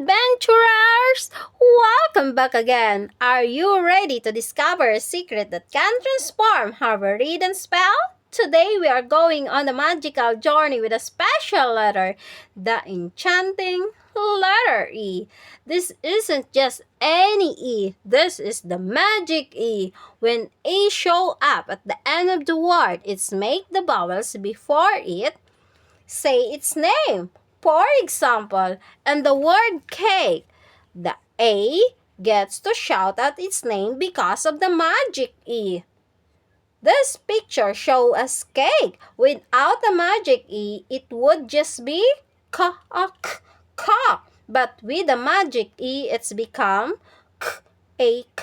adventurers! Welcome back again. Are you ready to discover a secret that can transform how we read and spell? Today we are going on a magical journey with a special letter, the enchanting letter E. This isn't just any E, this is the magic E. When E show up at the end of the word, it's make the vowels before it say its name. For example, in the word cake, the A gets to shout out its name because of the magic E. This picture shows us cake. Without the magic E, it would just be k. But with the magic E, it's become cake.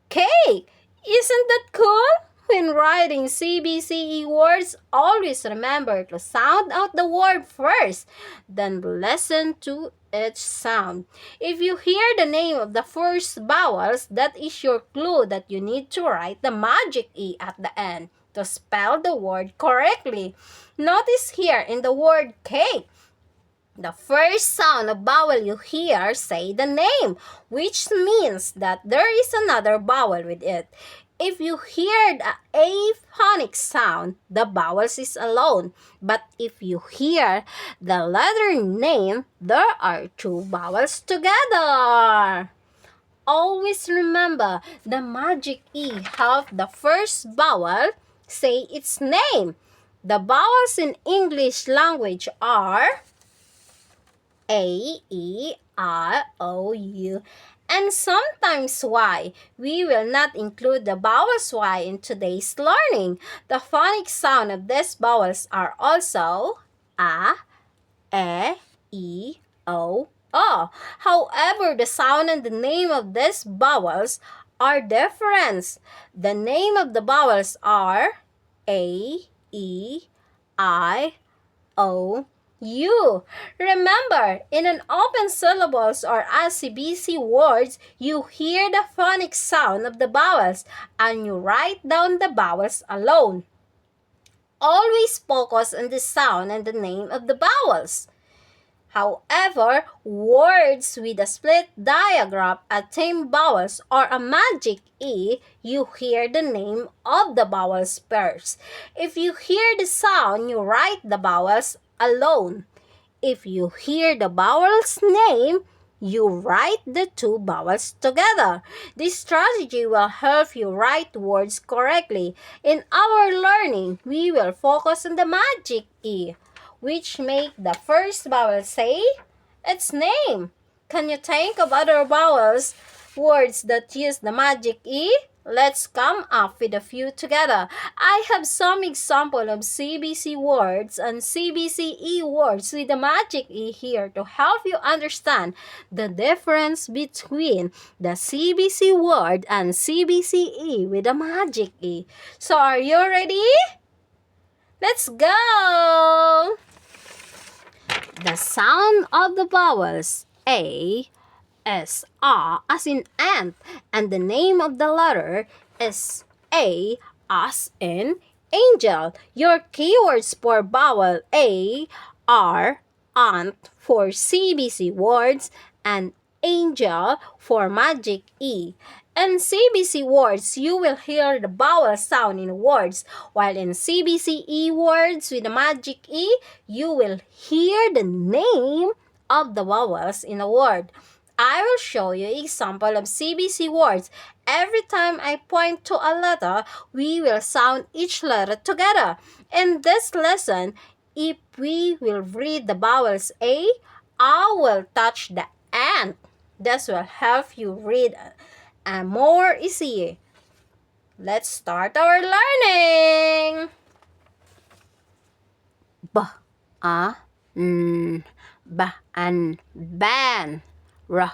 Isn't that cool? When writing CVCe words, always remember to sound out the word first, then listen to each sound. If you hear the name of the first vowels, that is your clue that you need to write the magic E at the end to spell the word correctly. Notice here in the word cake, the first sound of vowel you hear say the name, which means that there is another vowel with it. If you hear the A phonic sound, the vowels is alone. But if you hear the letter name, there are two vowels together. Always remember, the magic E have the first vowel say its name. The vowels in English language are A, E, I, O, U, and sometimes Y. We will not include the vowels Y in today's learning. The phonic sound of these vowels are also A, E, O, O. However, the sound and the name of these vowels are different. The name of the vowels are A, E, I, O, U. Remember, in an open syllables or CVC words, you hear the phonic sound of the vowels and you write down the vowels alone. Always focus on the sound and the name of the vowels. However, words with a split diagram, a tame vowels, or a magic E, you hear the name of the vowels first. If you hear the sound, you write the vowels alone. If you hear the vowel's name, you write the two vowels together. This strategy will help you write words correctly. In our learning, we will focus on the magic E, which make the first vowel say its name. Can you think of other vowels, words that use the magic E? Let's come up with a few together. I have some example of CVC words and CVCe words with the magic E here to help you understand the difference between the CVC word and CVCe with the magic E. So are you ready? Let's go! The sound of the vowels A is A as in ant, and the name of the letter is A as in angel. Your keywords for vowel A are ant for CVC words and angel for magic E. In CVC words, you will hear the vowel sound in words, while in CVCe words with the magic E, you will hear the name of the vowels in a word. I will show you example of CVC words. Every time I point to a letter, we will sound each letter together. In this lesson, if we will read the vowels A, I will touch the ant. This will help you read more easy. Let's start our learning. B, a, n, ba, an, ban. R,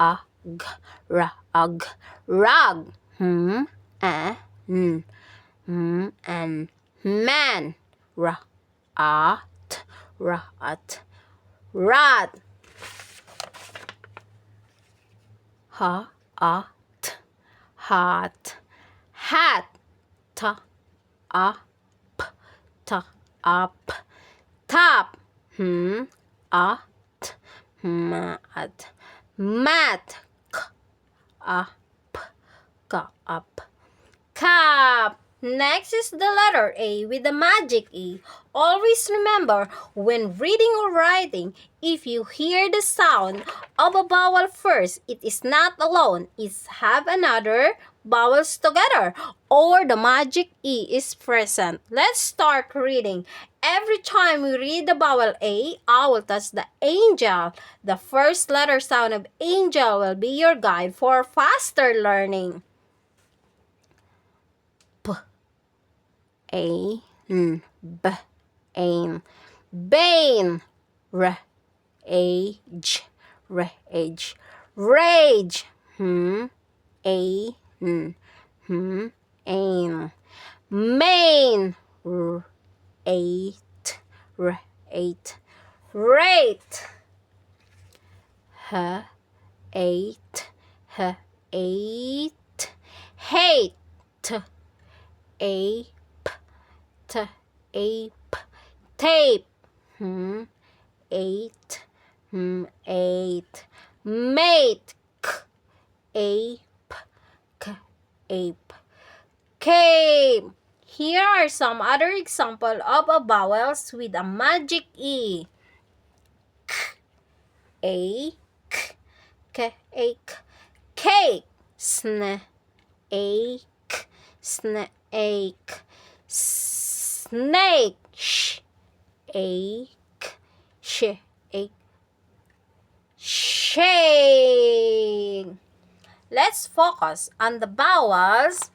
a, g, rug, rug. A, n, an, man. R, a, t, rat, rat. H, a, t, hat, hat. T, a, p, t, up, top. A, t, mat, mat, up, up. Cap. Next is the letter A with the magic E. Always remember, when reading or writing, if you hear the sound of a vowel first, it is not alone. It's have another vowels together, or the magic E is present. Let's start reading. Every time we read the vowel A, I will touch the angel. The first letter sound of angel will be your guide for faster learning. Ain, b, ain, bane, age, rage, ain, ain, main, eight, rate, rate, eight, hate, ape, ape, tape, eight, eight, mate, ape, ape, cape. Here are some other example of a vowels with a magic E. K, ache, cake, snake, snake, snake, ache, shake, shake. Let's focus on the vowels.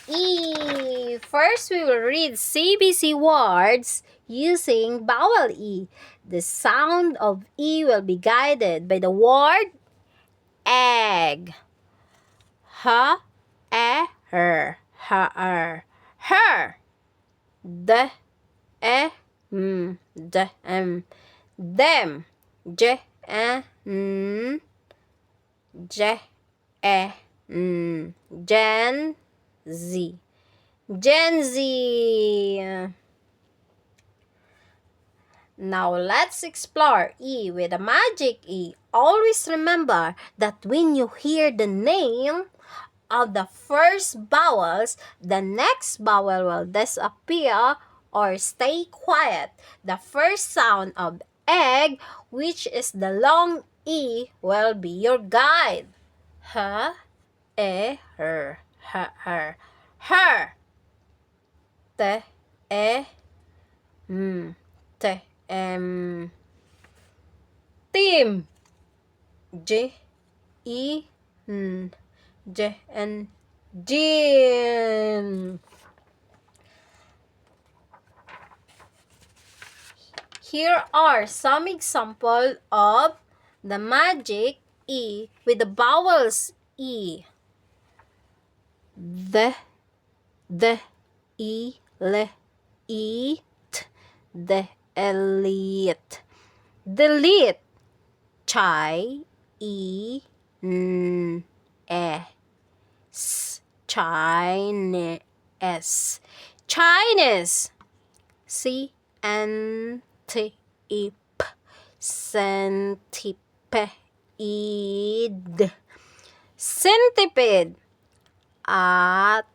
E. First, we will read CVC words using vowel E. The sound of E will be guided by the word egg. Her, her, her. The, them. Gen Z. Gen Z. Now let's explore E with a magic E. Always remember that when you hear the name of the first vowels, the next vowel will disappear or stay quiet. The first sound of egg, which is the long E, will be your guide. Her, her, her. Te, te, team. J, gin. Here are some examples of the magic E with the vowels E. The, E, le, eat, the elite. Delete, chai, e, s, Chinese. Chinese, c, n, t, e, p, centipede. Centipede, at,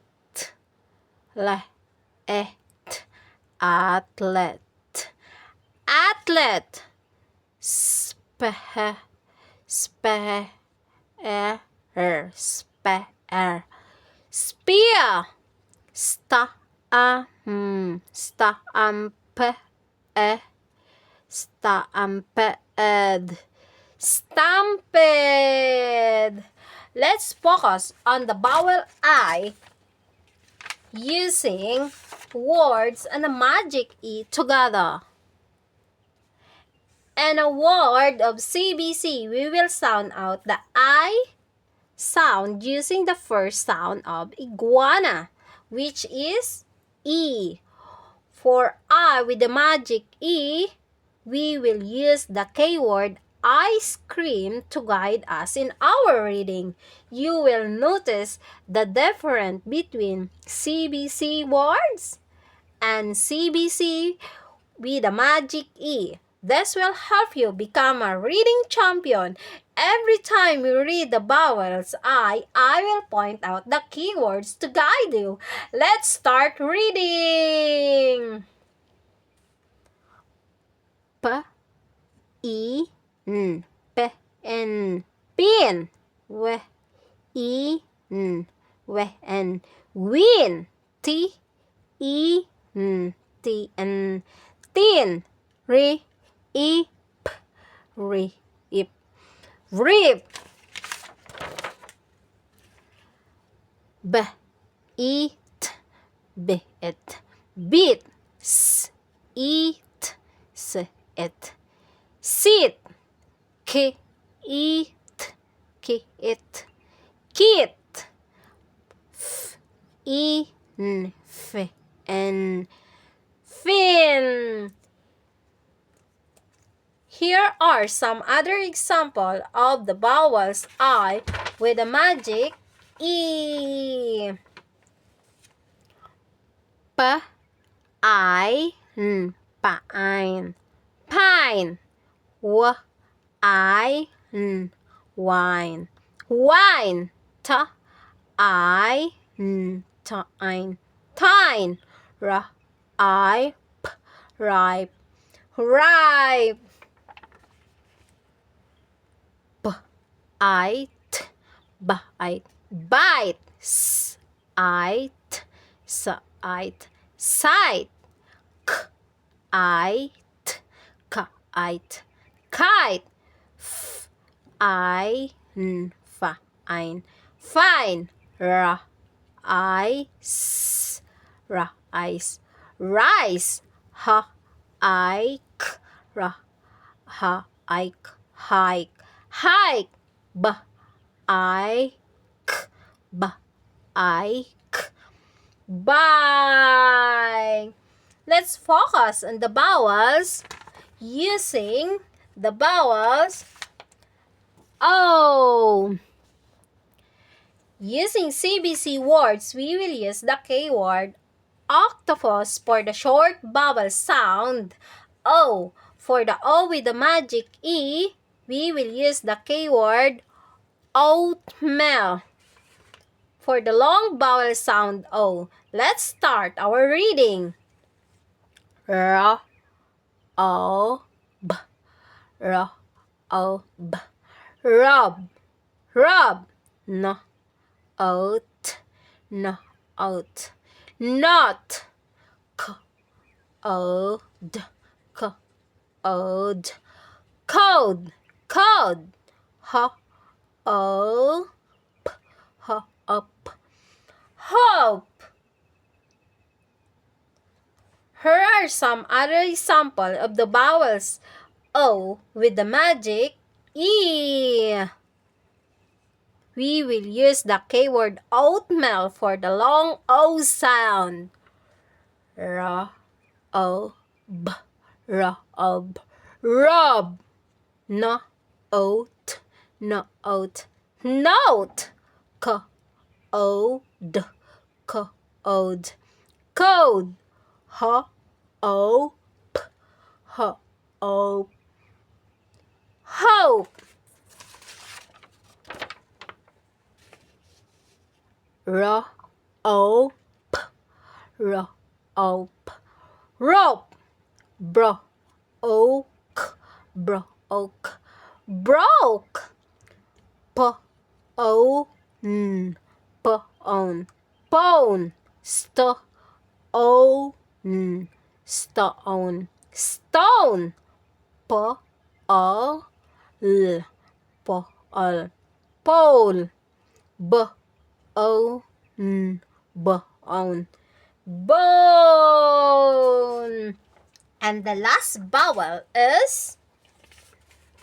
le, et, athlete. Athlete, spare, spear, spear, stampede. Let's focus on the vowel I using words and a magic E together. And a word of CVC, we will sound out the I sound using the first sound of iguana, which is E. For I with the magic E, we will use the K word ice cream to guide us in our reading. You will notice the difference between CVC words and CVC with the magic E. This will help you become a reading champion. Every time you read the vowels I will point out the keywords to guide you. Let's start reading. P, I, N, P, N, pin. W, I, N, W, N, win. T, I, N, T, N, tin. R, I, P, R, ip. Rip. B, I, T, B, it. Beat. S, I, T, S, it. Sit. K, I, T, K, it. Kit. F, I, N, F, N, fin. Here are some other examples of the vowels I with the magic E. P, I, N, pine. Pine. W, I, N, wine. Wine. T, I, N, tine. Tine. R, I, P, ripe. Ripe. B, I, T, bite. Bite. S, I, T, sight. Sight. K, I, T, kite. Kite. F, I, N, fine. Fine. R, I, S, rice. Rice. H, I, K, hike. Hike. Hike. B, I, K, bike. Bye. Let's focus on the vowels using the vowels O. Using CVC words, we will use the keyword octopus for the short vowel sound O. For the O with the magic E, we will use the keyword oatmeal. For the long vowel sound O, let's start our reading. R, O, B, R, O, B. Rub, rub. N, oat, n, oat. Not. K, O, D, K, ode. Code, code. H, O, P, H, up. Hope. Here are some other examples of the vowels O with the magic E. We will use the keyword oatmeal for the long O sound. R, O, B, R, O, B. Rob. N, oat, n, oat. Note. K, O, D, K, ode. Code. H, O, P, H, O. Hope. R, O, P, R, O, P. Rope. Bro, oak, bro, oak. Broke. P, O, N, P, on. Pone. St, O, N, stone. Stone. P, O, L, pole. Pole. B, O, N, bone. Bone. And the last vowel is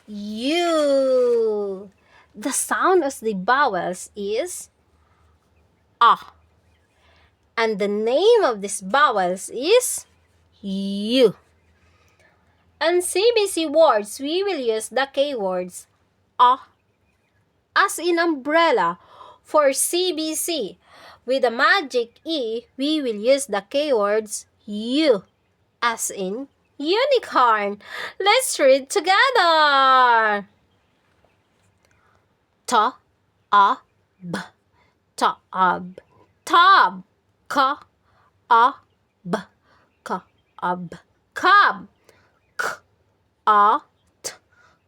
U. The sound of the vowels is A. And the name of these vowels is U. In CVC words, we will use the keywords A as in umbrella. For CVC, with the magic E, we will use the keywords U as in unicorn. Let's read together. Ta, a, b, taab, tab, ka, a, b, ka, ab, cab, k, a, t,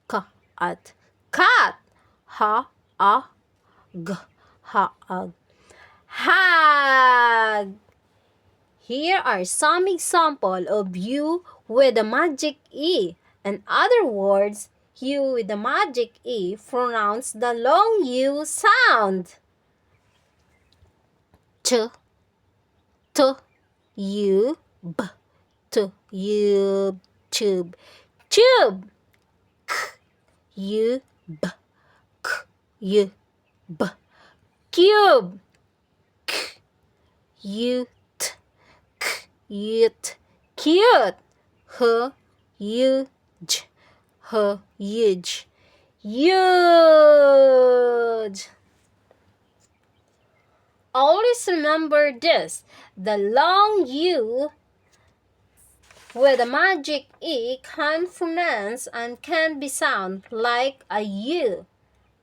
ka, at, cat, ha, a, g, ha, ag, hag. Here are some examples of you with the magic E. In other words, you with the magic E pronounce the long U sound. T, t, u, b, t, u, tube, tube. K, u, b, k, u, b, cube. K, u, t, k, ut, cute. H, u, j, h, huge, huge. Always remember this, the long U with a magic E can pronounce and can be sound like a U.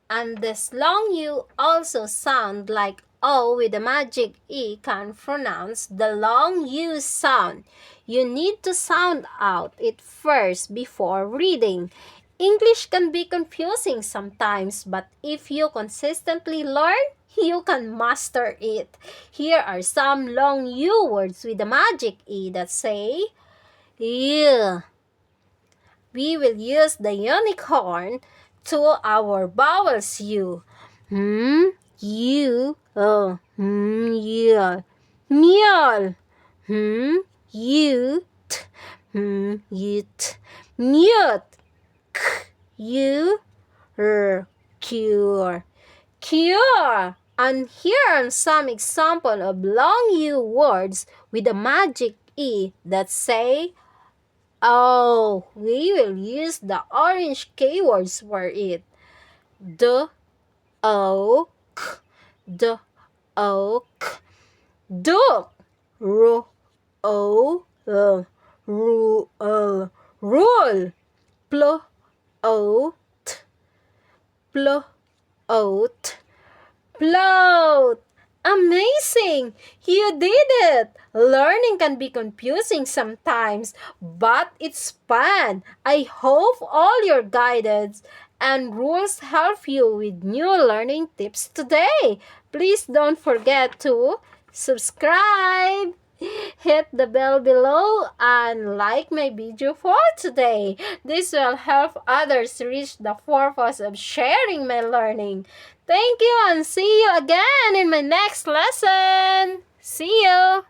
And this long U also sound like O with the magic E can pronounce the long U sound. You need to sound out it first before reading. English can be confusing sometimes, but if you consistently learn, you can master it. Here are some long U words with the magic E that say, yeah. We will use the unicorn to our vowels U. U, mule, mule, u, t, ut, mute, k, u, r, cure, cure. And here are some example of long U words with the magic E that say, oh, we will use the orange keywords for it. The oak, the oak, duck, ro, o, ru, rule, pl, oat, pl, oat, float. Amazing! You did it! Learning can be confusing sometimes, but it's fun. I hope all your guidance and rules help you with new learning tips today. Please don't forget to subscribe, hit the bell below, and like my video for today. This will help others reach the purpose of sharing my learning. Thank you and see you again in my next lesson. See you!